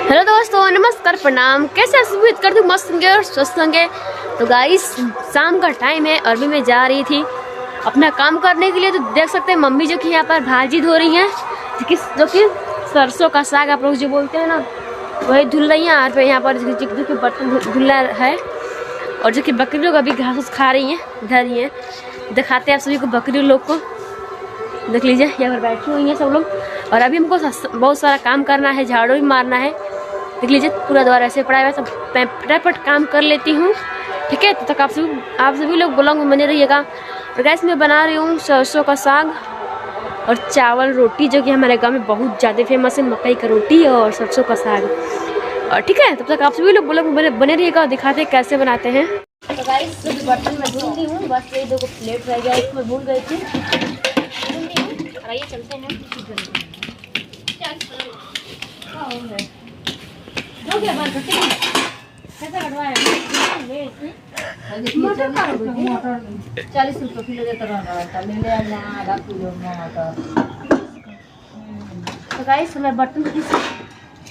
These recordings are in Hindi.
हेलो दोस्तों, नमस्कार, प्रणाम। कैसे उम्मीद करती हूँ मस्त होंगे और स्वस्थ होंगे। तो गाइस, शाम का टाइम है और भी मैं जा रही थी अपना काम करने के लिए। तो देख सकते हैं मम्मी जो कि यहाँ पर भाजी धो रही हैं, जो कि सरसों का साग आप लोग जो बोलते हैं ना, वही धुल रही हैं। और यहाँ पर जो कि बर्तन धुल है और जो कि बकरी लोग अभी घास खा रही हैं, इधर ही हैं। दिखाते हैं आप सभी को बकरी लोग को। देख लीजिए, यहाँ पर बैठी हुई हैं सब लोग। और अभी हमको बहुत सारा काम करना है, झाड़ू भी मारना है। देख लीजिए, पूरा द्वार ऐसे पड़ा है, सब मैं फटाफट काम कर लेती हूँ। ठीक है, तब तक आप सभी लोग ब्लॉग में बने रहिएगा। और गैस मैं बना रही हूँ सरसों का साग और चावल रोटी, जो कि हमारे गांव में बहुत ज़्यादा फेमस है। मकई का रोटी और सरसों का साग। और ठीक है, तब तक आप सभी लोग ब्लॉग में बने रहिएगा और दिखाते हैं कैसे बनाते हैं। तो गाइस, जो बर्तन मैं धुल दी हूँ, बस ये 2 प्लेट रह गया, इसमें भूल गई थी। आइए चलते हैं। कैसा कटवाया? मटर 40 रुपये किलो देता रहा, ले ले आधा किलो मटर। तो गाइस, मैं बर्तन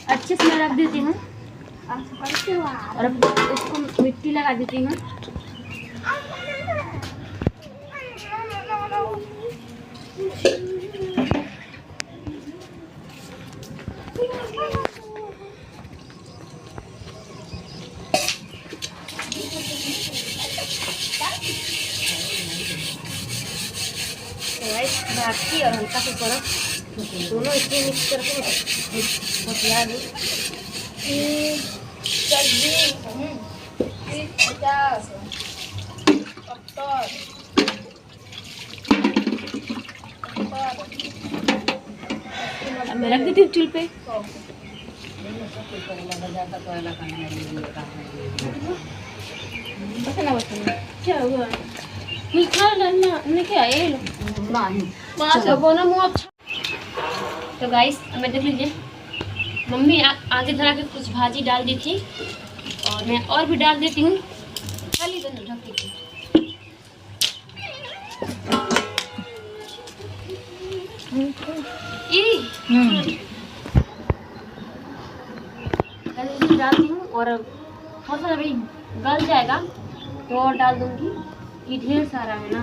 अच्छे से मैं रख देती हूँ और अब इसको मिट्टी लगा देती हूँ। बाकी और हल्का सा बर्फ दोनों इसमें मिक्स करके बतिया दूँ। 50 मैं रख देती हूँ चूल्हे पे। क्या हुआ? क्या है? तो गाइस, मैं देख लीजिए, मम्मी आगे धरा के कुछ भाजी डाल दी थी और मैं और भी डाल देती हूँ। खाली दोनों ढक देती डालती हूँ। और थोड़ा सा अभी गल जाएगा तो और डाल दूँगी, ये ढेर सारा है ना।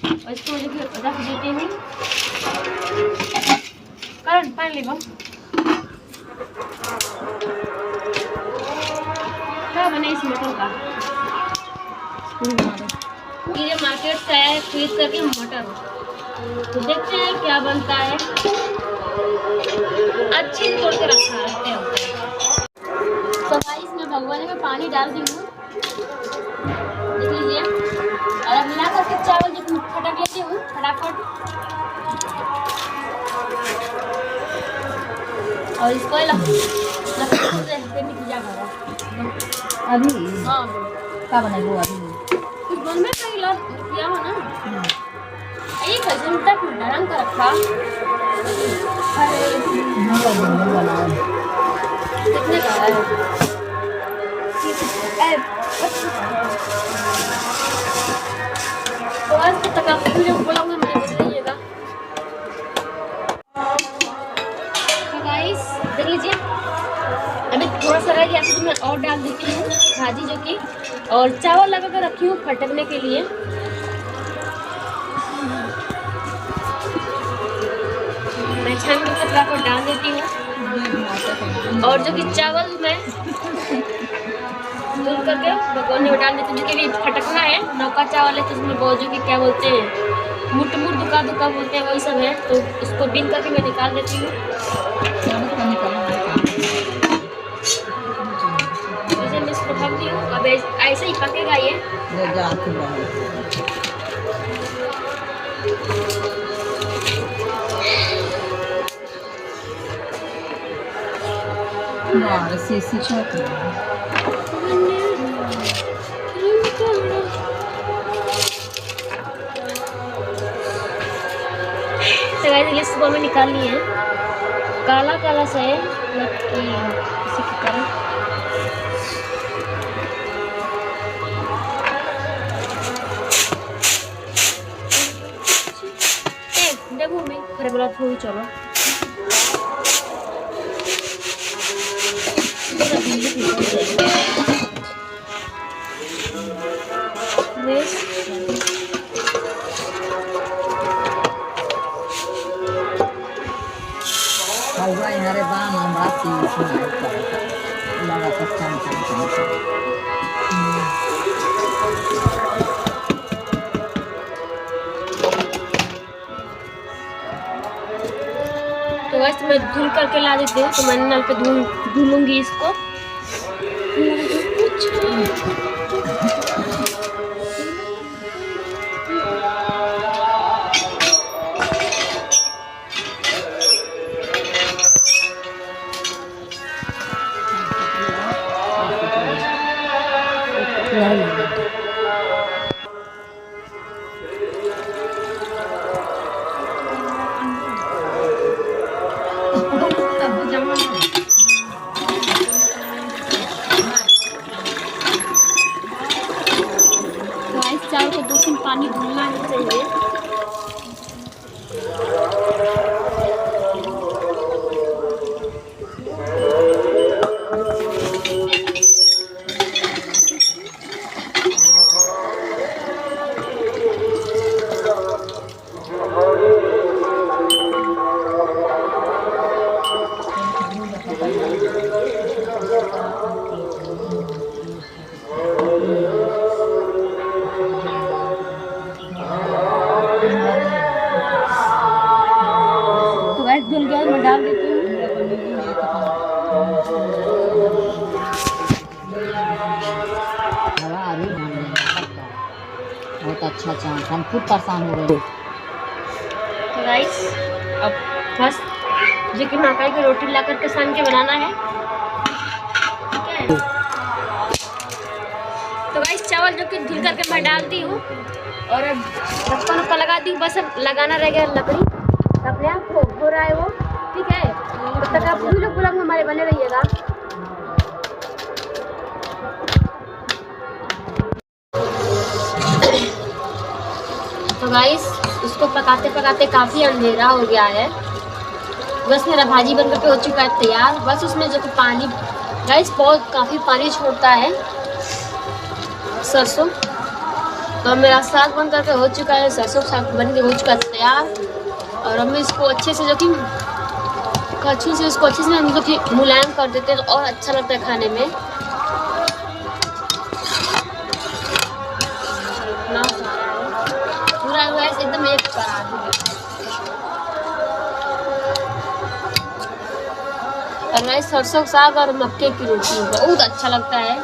और इसको मुझे रख देती हूँ। करंट पानी लेगा क्या बने इस मटर का? ये मार्केट से आया है खरीद करके मटर। तो देखते हैं क्या बनता है। अच्छी तोड़ के रखा है। तो गाइस, मैं भगवान में पानी डाल दी हूँ, देख लीजिए। और अब मिला करके चावल जो फटक लेती हूँ फटाफट। और इसको अभी हाँ क्या बनाएगा अभी? कुछ बनने का इलाज किया हो ना। ये कैसे उल्टा रंग का रखा। कितने का है? तो आज तक आप वीडियो बोलाऊंगा, मुझे बता दीजिएगा। तो गाइस, देख लीजिए, अभी थोड़ा सा रह गया तो मैं और डाल देती हूँ भाजी, जो कि और चावल लगा कर रखी हूँ फटकने के लिए। मैं छान के कपड़ा को डाल देती हूँ। और जो कि चावल मैं धुल करके भगोने में डाल देती हूँ, जो कि फटकना है। नौका चावल है तो उसमें बहुत जो कि क्या बोलते हैं, मुट दुका बोलते हैं, वही सब है। तो उसको बीन करके मैं निकाल देती हूँ। जैसे मैं इसको ढक दी हूँ, अब ऐसे ही पकेगा ये। तो गाइस, ये सुबह में निकाल लिए हैं, काला काला सा है किसी के कारण। देखो मैं घरे बोला थोड़ी चलो। लगा कच्चा तो वैसे मैं धुल करके ला देती हूँ, तो मैंने नल पे धुलूंगी इसको। चावल को 2-3 पानी धुलना ही चाहिए। धुल गया, मैं डाल देती हूँ। हवा आ रही है, बहुत अच्छा चांस, हम खुद परेशान हो गए। तो गाइस अब बस जो कि मकई की रोटी ला करके सान के बनाना है, ठीक है। तो गाइस चावल जो कि धुल करके मैं डालती हूँ और अब ढक्कन ऊपर लगाती हूँ। बस अब लगाना रह गया लकड़ी, अपने आप हो रहा है वो, ठीक है। तब तक आप सभी लोग ब्लॉग में हमारे बने रहिएगा। तो गाइस इसको पकाते पकाते काफ़ी अंधेरा हो गया है। बस मेरा भाजी बनकर के हो चुका है तैयार। बस उसमें जो कि पानी गाइस बहुत काफ़ी पानी छोड़ता है सरसों। तो मेरा साग बन करके हो चुका है, सरसों साग बन के हो चुका है तैयार। और हम इसको अच्छे से जो कि हम जो कि मुलायम कर देते हैं तो और अच्छा लगता है खाने में। पूरा एकदम एक और सरसों साग और मक्के की रोटी बहुत अच्छा लगता है।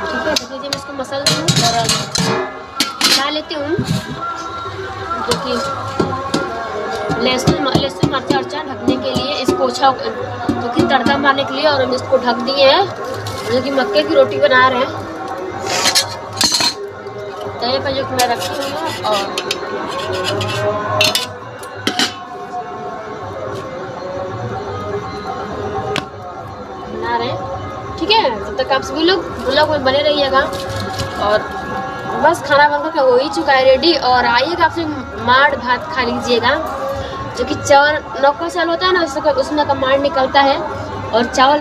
ठीक है, देखिए मैं इसको मसल दूँ और डाल लेती हूँ जो कि लहसुन मिर्चा ढकने के लिए, इसको जो कि तड़का मारने के लिए। और हम इसको ढक दिए हैं जो कि मक्के की रोटी बना रहे हैं तवे पर, जो कि मैं रखी हुई हूँ और बना रहे हैं, ठीक है। तब तक आप सभी लोग ब्लॉग में बने रहिएगा। और बस खाना बनकर हो ही चुका है रेडी। और आइएगा आप माड़ भात खा लीजिएगा, जो कि चावल नौका चावल होता है ना, उसमें का माड़ निकलता है और चावल